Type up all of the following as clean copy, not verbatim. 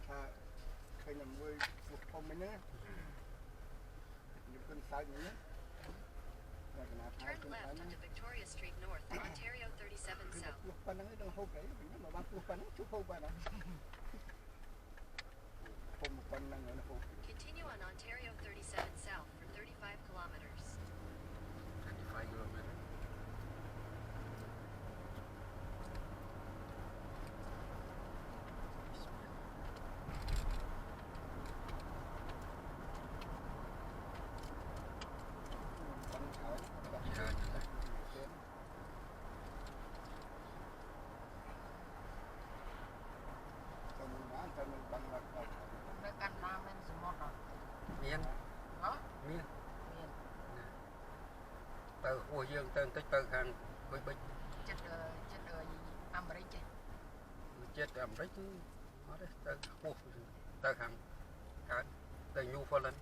ថាឃើញតែមួយពុះធំហ្នឹងខ្ញុំគិតសើចហ្នឹង Turn left onto Victoria Street North, Ontario 37 South. ប៉ុណ្ណឹងដល់ហូបអីខ្ញុំមកបានពុះប៉ុណ្ណឹងជួបហូបបានហើយហូបប៉ុណ្ណឹងហើយហូប Continue on Ontario 37 South for 35 kilometers. 35 kilometers. Miên hả? Miên từ Hồ Dương tới từ hàng Bích Bích chết Amerik chết Amerik nó đấy từ hàng từ Newfoundland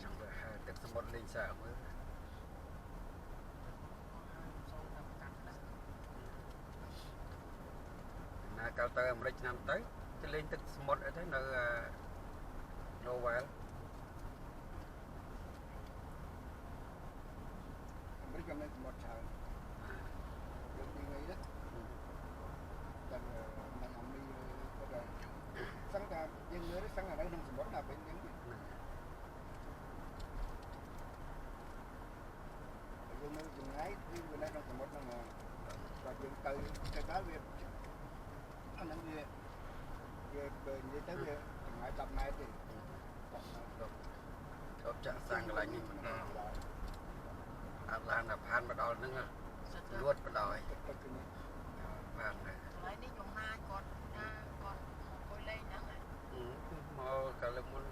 chẳng phảiទឹកសមុទ្រលេងសើមើលណាកាលទៅអាមេរិកឆ្នាំទៅលេងទឹកសមុទ្រអីទៅនៅ Lowell អាមេរិកក៏មានសមុទ្រច្រើនយើងនិយាយđấyតែមិនអំមីគាត់សឹងថាយើងលើសឹងតែនៅក្នុងសមុទ្រណាពេលយើងយើងនៅចម្ងាយគឺវានៅក្នុងសមុទ្រហ្នឹងបាទយើងទៅដល់វាអាហ្នឹងវានិយាយទៅវាចម្ងាយ10ម៉ែត្រទេចូលចាក់សាំងកន្លែងនេះមិនដល់អាឡានផានមកដល់ហ្នឹងលួតបដ ாய் បានហើយកន្លែងនេះចំណាយគាត់ថាគាត់អង្គុយលេងហ្នឹងមកកាលមុន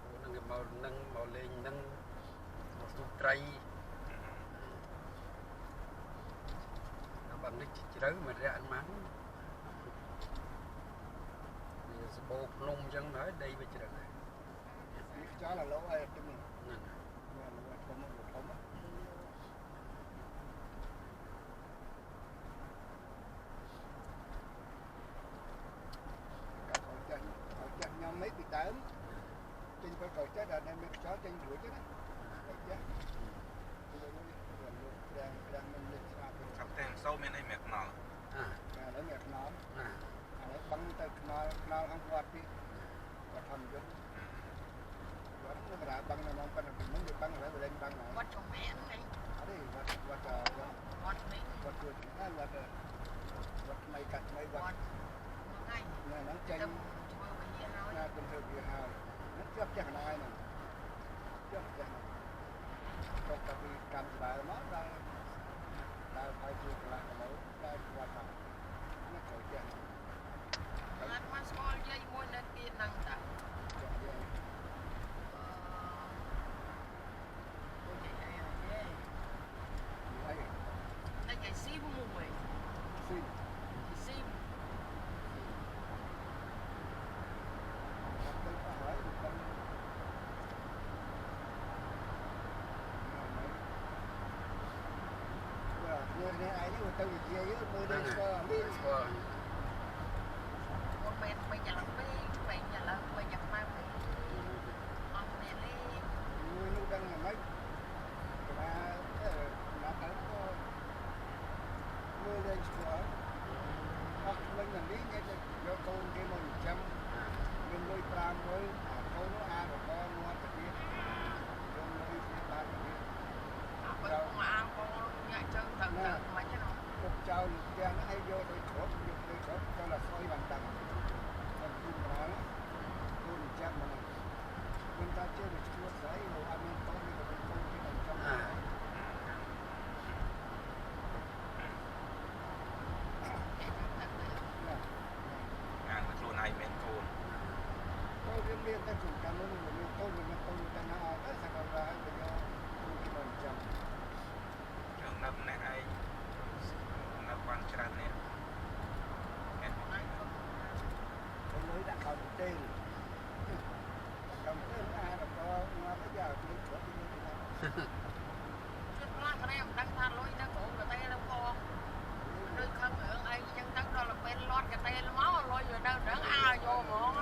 ហ្នឹងគេមកនឹងមកលេងហ្នឹងមកទូត្រីបាននេះជ្រៅមិនរាក់ម៉ាំងវាសបោភ្នំអញ្ចឹងហើយដីវាជ្រៅហើយនេះខ្យល់ឡូឲ្យទឹកនេះហ្នឹងមានធំធំខ្ញុំមិនពីដើមចេញទៅកោចេះដល់មានខ្យល់ចេញរួចទេណាកោចេះរាំមិនលេចស្អាតឆាប់តែសូមានអីមានខ្នល់ឥឡូវមានខ្នល់ឥឡូវបឹងទៅខ្នល់ខាងគាត់ទីគាត់ធម្មយុទ្ធគាត់នឹងប្រាបឹងនៅក្នុងប៉ុណ្ណឹងមិនវាបឹងឥឡូវវាលេងបឹងហើយគាត់ចំមែនហ្នឹងអត់ទេគាត់នេះគាត់ជួយណាគាត់ថ្មីកាត់ថ្មីគាត់ថ្ងៃហ្នឹងចេញធ្វើវាហើយណាទៅធ្វើវាហើយហ្នឹងជាប់ចេះកណ្ដាលហ្នឹងជាប់ចេះគាត់ទៅពីកម្មស្ដាយមកដល់ហើយជួយកន្លះគីឡូដល់គាត់មកនេះចូលចេះអត់មកស្គាល់យាយមួយនៅទៀតហ្នឹងតាចាយាយអូយាយអីតែយាយស៊ីមួយស៊ីngười này ai đi từ gì với người đây có biết có con bên nhà lắm bên nhà lắm bên nhà mai ông này đi người nu đang là mấy mà nó phải có người đây có hoặc mình là lý như do con cái 100មានលុយ5មួយកូនអារកមកទៅទៀតយើងលុយទៀតបានទៀតអត់ទៅមកអាកូនញ៉ាក់ជើងទៅមិនទេណាពុកចៅទាំងឲ្យយកទៅគ្រប់យកទៅគ្រប់ចូលឲ្យស្អុយបានតាំងតែគូ chút lát cái này đang than lối nó cổ cái tay nó kho đôi khăn ở ai chân tắc đó là bên lót cái tay nó máu lôi rồi đâu đỡ ai vô mỏ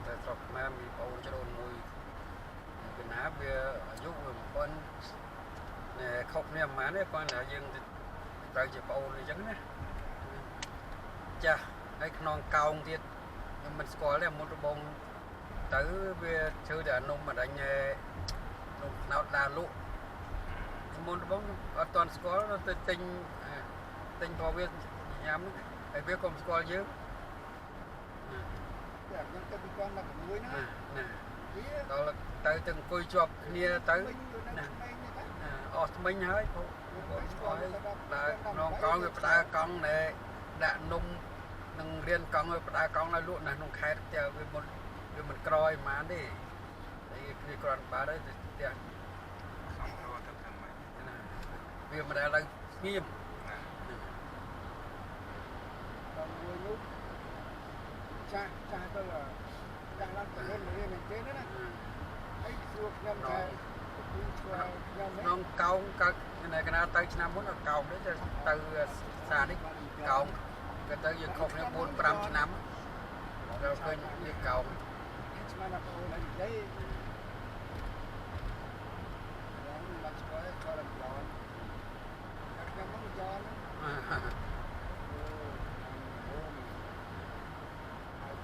แต่สอบมามีปนจะโดนมวยเป็นน้าเบียอายุมันคนเนี่ยเขาเนี่ยมาเนี่ยคนlà dân tại chỉ bầu này chẳng nè cha hay non cao thiệt mình có là một bông tới về chơi để nông mà đánh nông nào là lụ một bông ở toàn có nó tinh tinh phò viên nhắm phải biết không có chứ đó là tới từng coi chụp kia tới mình hơi là nó con người ta con này đã nung nung liên con người ta con là luôn là nung khai theo với mình coi mà đi thì còn bà đấy thì vì mà đã là nghiêm cha tôi là cha lắm phải lên mình chế nữa nè ấy chuột nhầm thề non cao cái này cái nào tới năm muốn là cao đấy từ xa đi cao cái tới giờ không là 4-5 năm rồi cái đi cao mà là cô là đấy làm cho làm giòn các em muốn giòn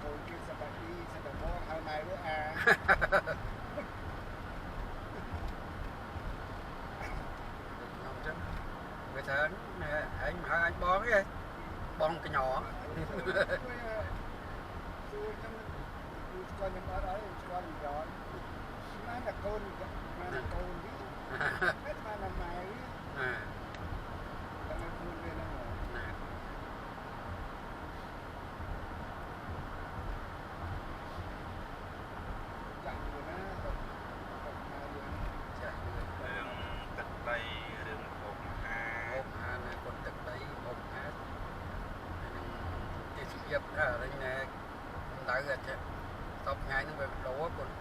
cô kia sẽ phải đi sẽ phải mua hai này nữa à người ta anh bón cái bón cái nhỏ con ở đấy con giòn nó là con đi hết mà làm mày cái này con lên nóទឹកដីរឿងហូបអាហារ conទឹកដីហូបអាហារទីស្គៀបរញណែដៅចេះតបថ្ងៃនឹងវាដូរគាត់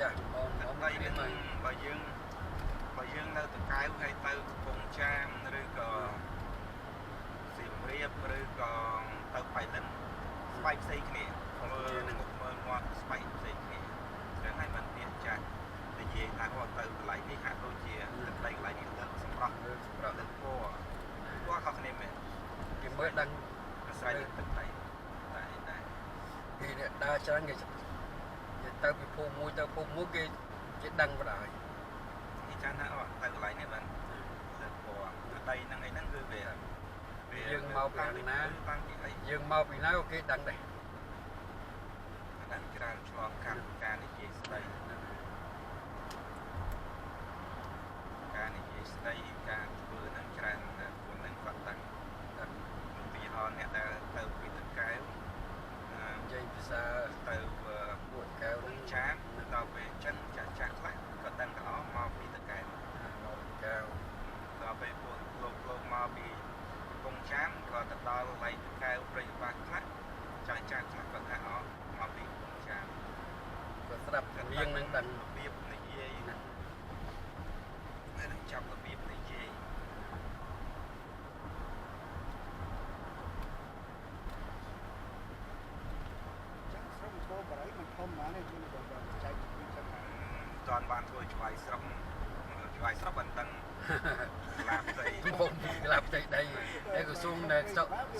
ចាស់បង ទឹក បង ដី នេះ នឹង មក បើយើងនៅទៅកៅហើយទៅកំពង់ចាមឬក៏សៀមរាបឬក៏ទៅបៃលិនស្បែកផ្សេងគ្នាមើលនឹងមើលមាត់ស្បែកផ្សេងគ្នាចឹងហើយមិនមានចាស់និយាយថាគាត់ទៅកន្លែងនេះហាក់ដូចជាទឹកដីកន្លែងនេះទឹកសម្រាប់លើសម្រាប់លើពណ៌ខុសគ្នាមែន គេមើលដឹង អាស្រ័យលើទឹកដីតែ គេដើរច្រើនគេទៅពីភូមិមួយទៅភូមិមួយគេដឹងបណ្ដោយ ចាស់ណាស់ទៅកន្លែងនេះបានលើពណ៌ទឹកដីហ្នឹងអីហ្នឹងគឺវាយើងមកពីណា តាំងពីអី យើងមកពីណាក៏គេដឹងដែរ ដឹងច្រើនឆ្លងកាត់ការនិយាយស្ដីការនិយាយស្ដីការធ្វើហ្នឹងច្រើនពួកហ្នឹងគាត់ដឹងឧទាហរណ៍អ្នកដែលទៅពីទឹកកែវ និយាយភាសា ទៅ ពួកកែវ វ នឹង ងចាមដល់ពេលចិនចាស់ខ្លះក៏ដឹងទាំងអស់មកពីទឹកកែវ មកកែវ ដល់ពេលពួកលោកមកពីវងចាមក៏ទៅដល់ឡៃទឹកកែវព្រៃបាខ្លះចាស់ខ្លះក៏ថាអស់មកពីវងចាម ក៏ស្ដាប់រៀងនឹងដឹង របៀបនិយាយណានឹងចាប់របៀបនិយាយ cô bà ấy mình không mà nên chúng tôi chạy đi cho mà toànបានធ្វើឆ្វៃស្រុកបានដឹងឡាផ្ទៃ ผมក្លាប់ใจដីឯក្រសួងនៅ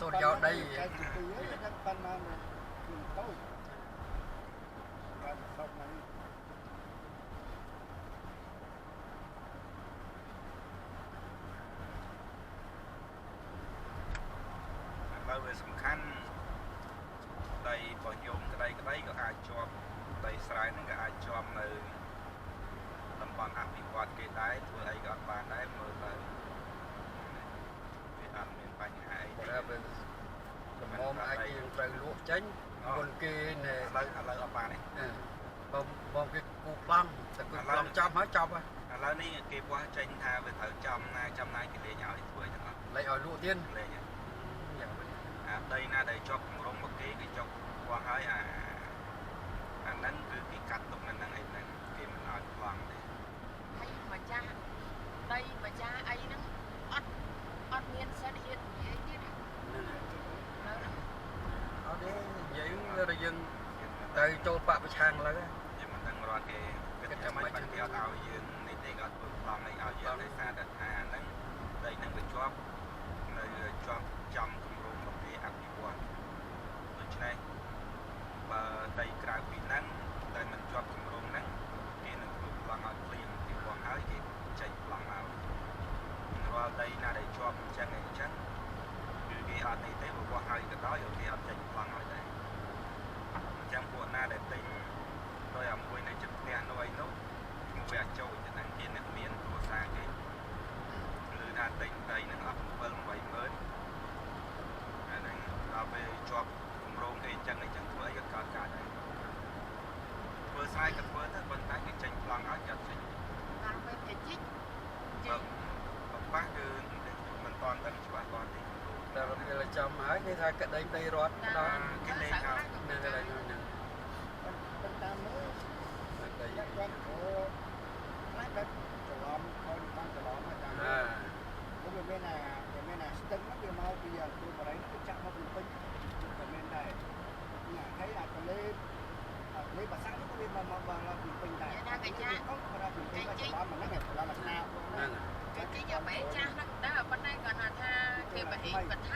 សូនយោដី chạy từ từ ấy chắc ban mà mình đâu ban xong này ឥឡូវវាសំខាន់ដីរបស់ញោមក្តីក៏អាចជាប់ដីស្រែហ្នឹងក៏អាចជាប់នៅតំបន់អភិវឌ្ឍគេដែរធ្វើអីក៏អត់បានដែរមើលទៅវាអត់មានបញ្ហាអី តែវាដំង ត្រូវលក់ចេញមុនគេណែ ឥឡូវអត់បានទេ បងគេគូប្លង់តែគូប្លង់ចាប់ហើយចាប់ហើយ ឥឡូវនេះគេបោះចេញថាវាត្រូវចំណាយគេលេងឲ្យធ្វើចឹងអត់ លេងឲ្យលក់ទៀត លេង យ៉ាងវិញ អាដីណាដែលជាប់គម្រោងមកគេចុះបោះហើយអាហ្នឹងគឺគេកាត់ទុកនៅហ្នឹងឯហ្នឹងគេមិនឲ្យប្លង់ទេ ហើយម្ចាស់ដីម្ចាស់អីហ្នឹងអត់មានសិទ្ធិហ៊ាននិយាយទៀត ហ្នឹងហើយ នៅហ្នឹង អត់ទេនិយាយទៅយើងទៅចូលបកប្រឆាំងឡើយ ខ្ញុំមិនដឹងរត់គេគិតចាំមិនបាច់គេអត់ឲ្យយើងនេះទេគាត់ធ្វើប្លង់ឲ្យយើងដោយសារតែថាហ្នឹងដីហ្នឹងវាជាប់នៅជាប់ចំគម្រោងរបស់គេអភិវឌ្ឍដូច្នេះបើដីក្រៅពីហ្នឹងតែមិនជាប់គម្រោងហ្នឹងគេនឹងធ្វើប្លង់ឲ្យភ្លាមពីបោះហើយគេចេញប្លង់មករាល់ដីណាដែលជាប់អញ្ចឹងគឺគេអត់នេះទេបោះហើយក៏ដោយគេអត់ចេញប្លង់ឲ្យដែរអញ្ចឹងពួកណាដែលទិញដោយអាមួយនៅចិត្តផ្ទះនោះអីនោះឈ្មោះវាចូលទៅនឹងគេអ្នកមានគ្រួសារគេឬថាទិញដីនឹងអត់7-8ម៉ឺនអាហ្នឹងដល់ពេលជាប់គម្រោងគេអញ្ចឹងធ្វើអីក៏កើតដែរធ្វើស្រែក៏ធ្វើទៅប៉ុន្តែគេចេញប្លង់ឲ្យគេអត់ចេញ តាមពេលគេជីក ប៉ះគឺមិនតាន់ដឹងច្បាស់គាត់ទេ តែពេលចាំហើយគេថាក្តីដីរត់ដល់ គេលេងឲ្យ នៅកន្លែងនោះហ្នឹង ប៉ុន្តែមើល ដី តែគាត់ក៏ខ្លះគាត់ច្រឡំហើយបានច្រឡំហើយតាម អា វាមានអាស្ទឹងហ្នឹងវាមកពីទូបរិយទៅចាក់មកពីពេញក៏មានដែរណាហើយអាទលេបាសាក់ហ្នឹងក៏វាមកពីពេញដែរក៏គាត់ពីពេញក៏ច្រឡំហ្នឹងច្រឡំអាស្នា ហ្នឹង គេជីកបែកចាស់ហ្នឹងដែរប៉ុន្តែគាត់ថាគេបរិបថា